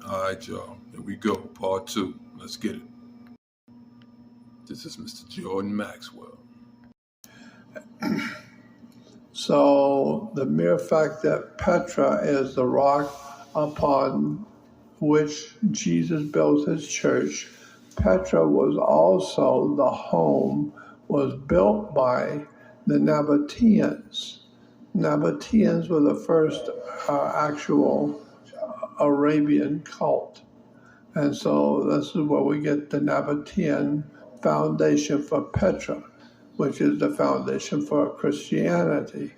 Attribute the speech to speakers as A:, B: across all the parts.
A: All right, y'all. Here we go. Part 2. Let's get it. This is Mr. Jordan Maxwell.
B: So the mere fact that Petra is the rock upon which Jesus built his church, Petra was also the home, was built by the Nabateans. Nabateans were the first actual Arabian cult. And so this is where we get the Nabatean foundation for Petra, which is the foundation for Christianity.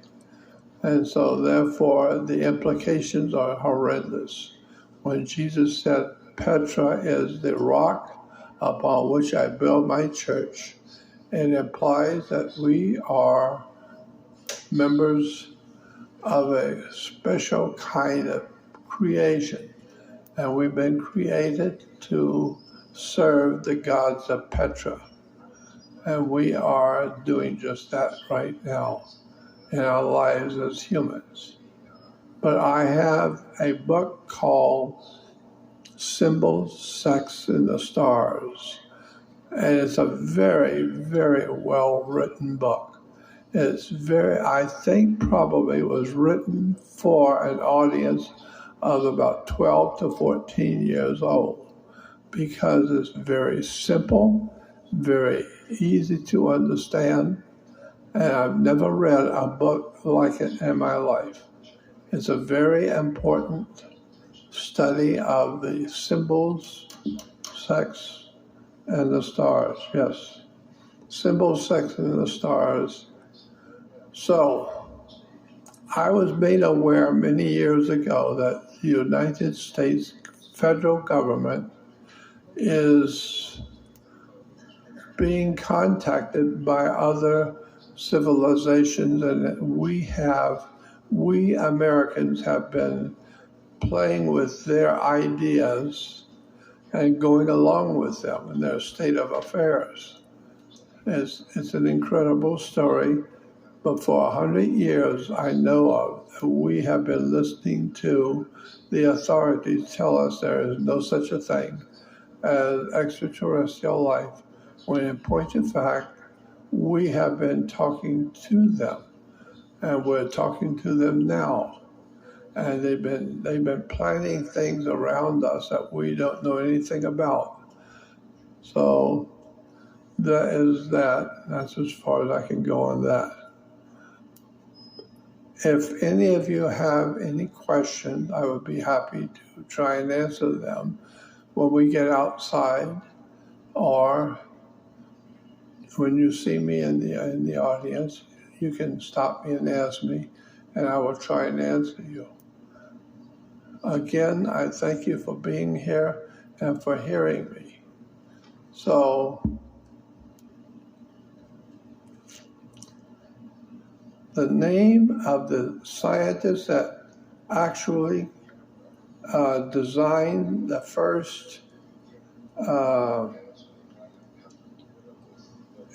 B: And so therefore the implications are horrendous. When Jesus said, Petra is the rock upon which I build my church, it implies that we are members of a special kind of creation. And we've been created to serve the gods of Petra. And we are doing just that right now in our lives as humans. But I have a book called Symbols, Sex, and the Stars. And it's a very, very well-written book. I think probably was written for an audience of about 12 to 14 years old because it's very simple, very easy to understand, and I've never read a book like it in my life. It's a very important study of the symbols, sex, and the stars. Yes, symbols, sex, and the stars. So I was made aware many years ago that the United States federal government is being contacted by other civilizations, and we Americans have been playing with their ideas and going along with them in their state of affairs. It's an incredible story, but for 100 years I know of, we have been listening to the authorities tell us there is no such a thing as extraterrestrial life, when in point of fact, we have been talking to them, and we're talking to them now. And they've been planning things around us that we don't know anything about. So that is that. That's as far as I can go on that. If any of you have any questions, I would be happy to try and answer them when we get outside, or when you see me in the audience, you can stop me and ask me, and I will try and answer you. Again, I thank you for being here and for hearing me. So, the name of the scientist that actually designed the first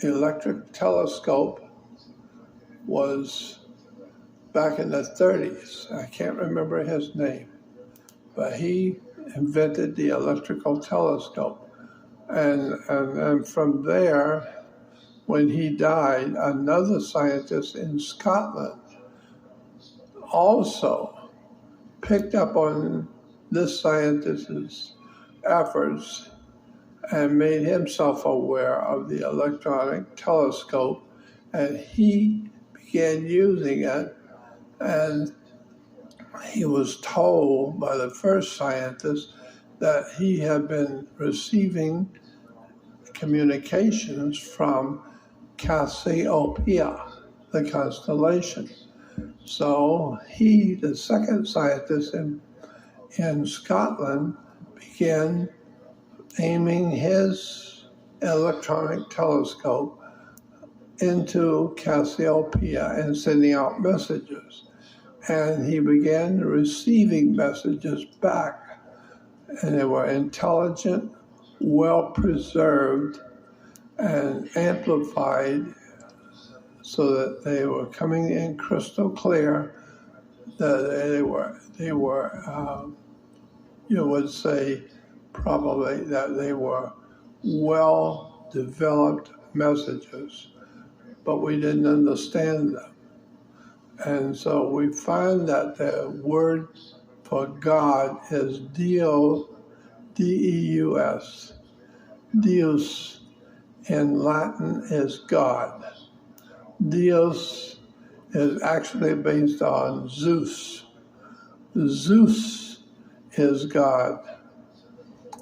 B: electric telescope was back in the 30s. I can't remember his name, but he invented the electrical telescope. And from there, when he died, another scientist in Scotland also picked up on this scientist's efforts and made himself aware of the electronic telescope, and he began using it, and he was told by the first scientist that he had been receiving communications from Cassiopeia, the constellation. So he, the second scientist in Scotland, began aiming his electronic telescope into Cassiopeia and sending out messages. And he began receiving messages back, and they were intelligent, well-preserved, and amplified so that they were coming in crystal clear, that they were you would say probably that they were well developed messages, but we didn't understand them. And so we find that the word for God is Deus, D-E-U-S. Deus in Latin is God. Deus is actually based on Zeus. Zeus is God.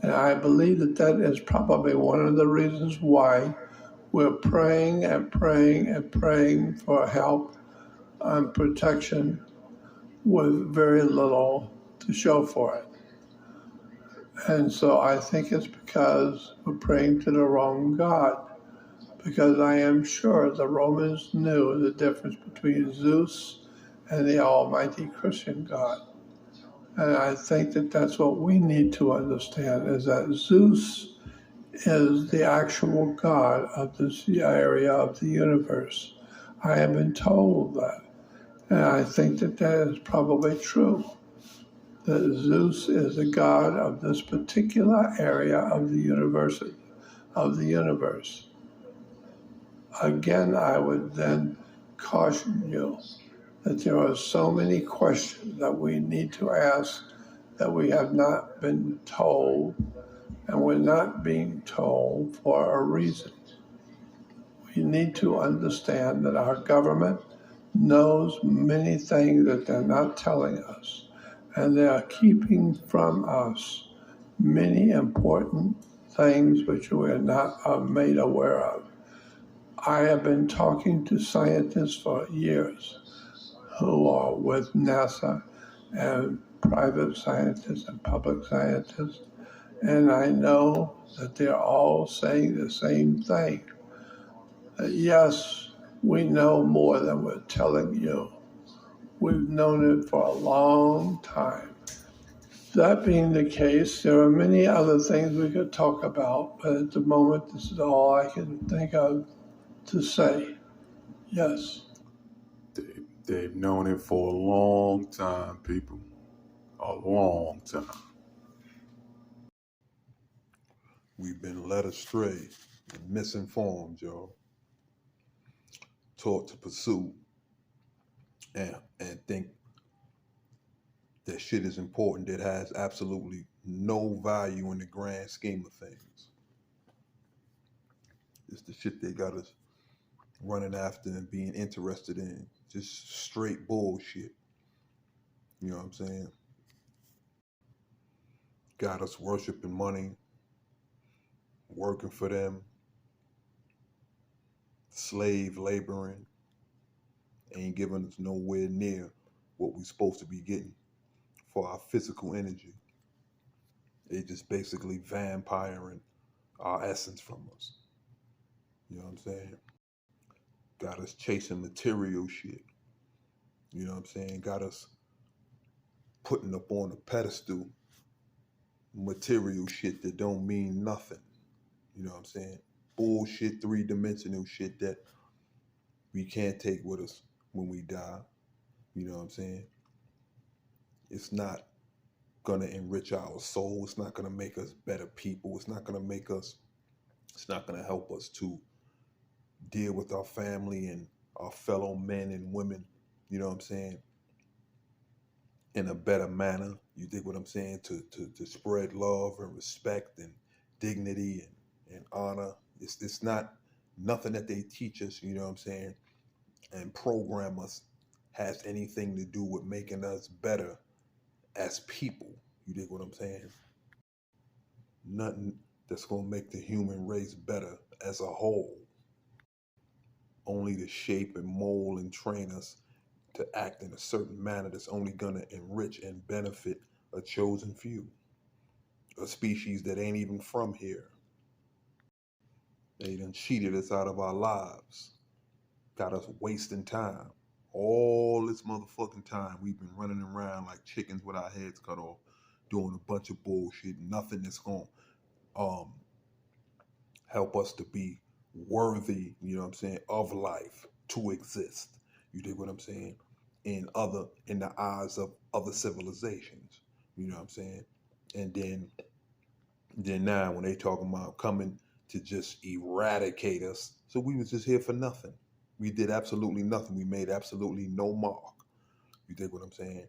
B: And I believe that that is probably one of the reasons why we're praying and praying and praying for help and protection with very little to show for it. And so I think it's because we're praying to the wrong God. Because I am sure the Romans knew the difference between Zeus and the Almighty Christian God. And I think that that's what we need to understand, is that Zeus is the actual God of this area of the universe. I have been told that. And I think that that is probably true. That Zeus is the God of this particular area of the universe. Again, I would then caution you that there are so many questions that we need to ask that we have not been told, and we're not being told for a reason. We need to understand that our government knows many things that they're not telling us, and they are keeping from us many important things which we are not made aware of. I have been talking to scientists for years who are with NASA and private scientists and public scientists, and I know that they're all saying the same thing. That yes, we know more than we're telling you. We've known it for a long time. That being the case, there are many other things we could talk about, but at the moment, this is all I can think of to say. Yes.
A: They've known it for a long time, people. A long time. We've been led astray and misinformed, y'all. Taught to pursue and think that shit is important that has absolutely no value in the grand scheme of things. It's the shit they got us running after and being interested in. Just straight bullshit. You know what I'm saying? Got us worshiping money, working for them, slave laboring, ain't giving us nowhere near what we're supposed to be getting for our physical energy. They just basically vampiring our essence from us. You know what I'm saying? Got us chasing material shit. You know what I'm saying? Got us putting up on a pedestal material shit that don't mean nothing. You know what I'm saying? Bullshit, three-dimensional shit that we can't take with us when we die. You know what I'm saying? It's not gonna enrich our soul. It's not gonna make us better people. It's not gonna help us to deal with our family and our fellow men and women, you know what I'm saying, in a better manner. You dig what I'm saying? To spread love and respect and dignity and honor. It's not nothing that they teach us, you know what I'm saying, and program us has anything to do with making us better as people. You dig what I'm saying? Nothing that's gonna make the human race better as a whole. Only to shape and mold and train us to act in a certain manner that's only gonna enrich and benefit a chosen few, a species that ain't even from here. They done cheated us out of our lives, got us wasting time. All this motherfucking time we've been running around like chickens with our heads cut off, doing a bunch of bullshit, nothing that's gonna um, help us to be worthy, you know what I'm saying, of life, to exist. You dig what I'm saying? In the eyes of other civilizations. You know what I'm saying? And then now when they talking about coming to just eradicate us, so we was just here for nothing. We did absolutely nothing. We made absolutely no mark. You dig what I'm saying?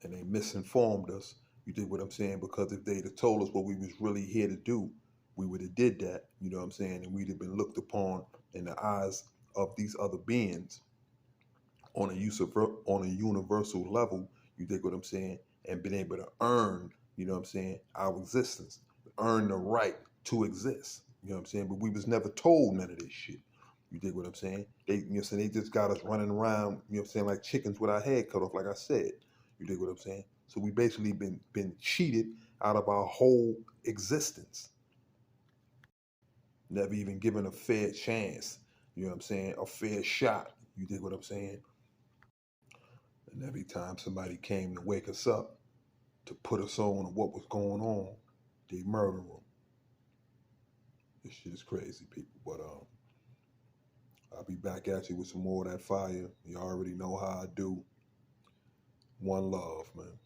A: And they misinformed us. You dig what I'm saying? Because if they'd have told us what we was really here to do, we would have did that. You know what I'm saying? And we'd have been looked upon in the eyes of these other beings on a universal level. You dig what I'm saying? And been able to earn, you know what I'm saying, our existence, earn the right to exist. You know what I'm saying? But we was never told none of this shit. You dig what I'm saying? They, you know what I'm saying, they just got us running around, you know what I'm saying, like chickens with our head cut off, like I said. You dig what I'm saying? So we basically been cheated out of our whole existence. Never even given a fair chance. You know what I'm saying? A fair shot. You dig what I'm saying? And every time somebody came to wake us up, to put us on what was going on, they murder them. This shit is crazy, people. But I'll be back at you with some more of that fire. You already know how I do. One love, man.